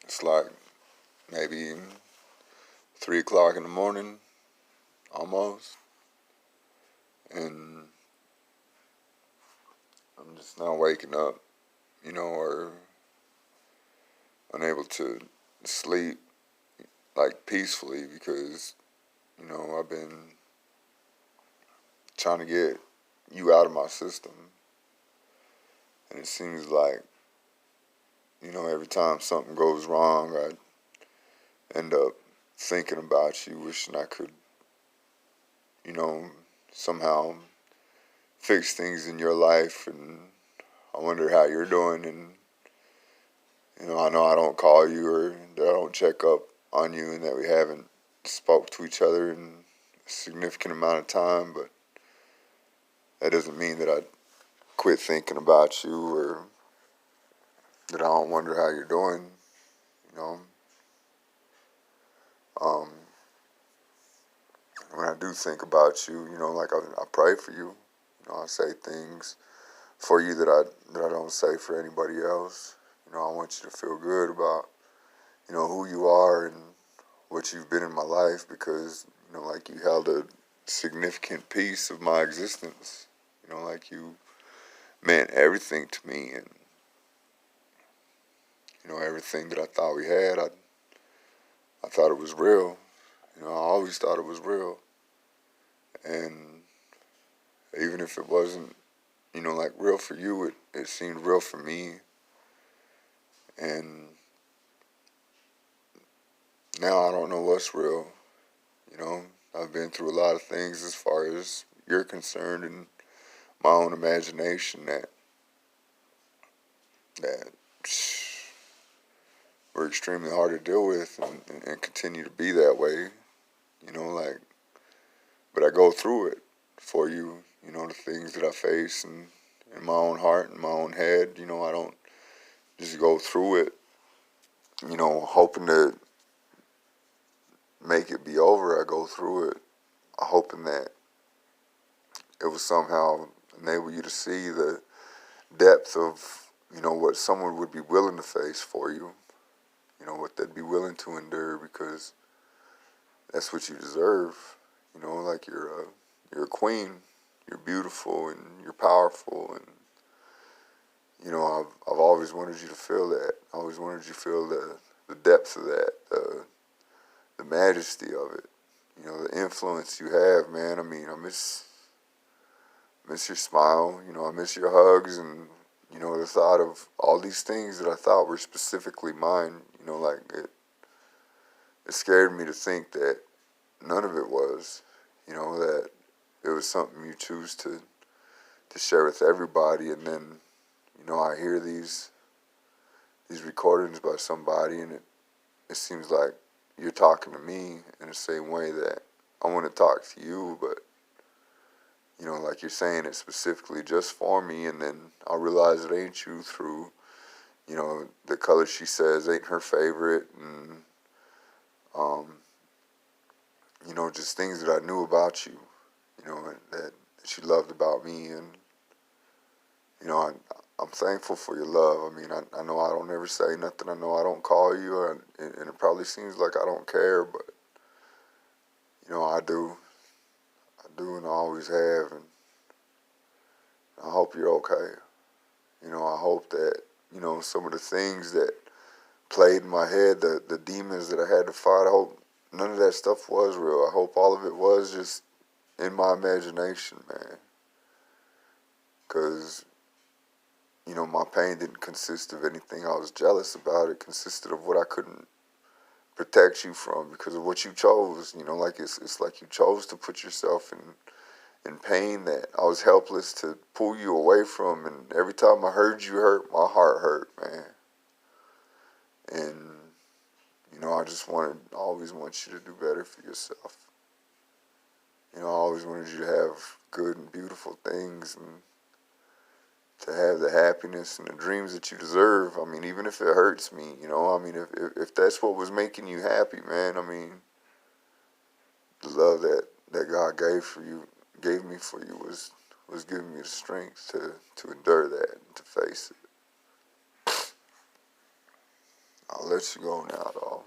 It's like maybe 3 o'clock in the morning, almost, and I'm just now waking up, or unable to sleep like peacefully because, I've been trying to get you out of my system, and it seems like, every time something goes wrong, I end up thinking about you, wishing I could, you know, somehow fix things in your life, and I wonder how you're doing, and I know I don't call you or that I don't check up on you, and that we haven't spoke to each other in a significant amount of time, but that doesn't mean that I quit thinking about you or that I don't wonder how you're doing, you know. Um, when I do think about you, like I pray for you, I say things for you that I don't say for anybody else. I want you to feel good about, who you are and what you've been in my life because, like you held a significant piece of my existence. Like you meant everything to me and, everything that I thought we had, I thought it was real. I always thought it was real. And even if it wasn't, like real for you, it seemed real for me. And now I don't know what's real. You know, I've been through a lot of things as far as you're concerned and my own imagination that were extremely hard to deal with and continue to be that way. Like, but I go through it for you, the things that I face and in my own heart and my own head, I don't just go through it, hoping to make it be over. I go through it hoping that it will somehow enable you to see the depth of, what someone would be willing to face for you, what they'd be willing to endure because that's what you deserve. Like you're a queen, you're beautiful and you're powerful and I've always wanted you to feel that. I always wanted you to feel the depth of that, the majesty of it, the influence you have, man. I mean, I miss your smile, I miss your hugs and, the thought of all these things that I thought were specifically mine, like it scared me to think that none of it was, that it was something you choose to share with everybody and then, I hear these recordings by somebody and it seems like you're talking to me in the same way that I want to talk to you, but like you're saying it specifically just for me, and then I'll realize it ain't you through, the color she says ain't her favorite, and just things that I knew about you, and that she loved about me, and I'm thankful for your love. I mean, I know I don't ever say nothing. I know I don't call you, and it probably seems like I don't care, but I do. I do, and I always have, and I hope you're okay. I hope that, some of the things that played in my head, the demons that I had to fight, I hope none of that stuff was real. I hope all of it was just in my imagination, man. Because, my pain didn't consist of anything I was jealous about. It consisted of what I couldn't protect you from because of what you chose. Like it's like you chose to put yourself in pain that I was helpless to pull you away from. And every time I heard you hurt, my heart hurt, man. And, I just always want you to do better for yourself. I always wanted you to have good and beautiful things and to have the happiness and the dreams that you deserve. I mean, even if it hurts me, I mean, if that's what was making you happy, man, I mean, the love that God gave me for you was giving me the strength to endure that and to face it. I I'll let you go now, dog.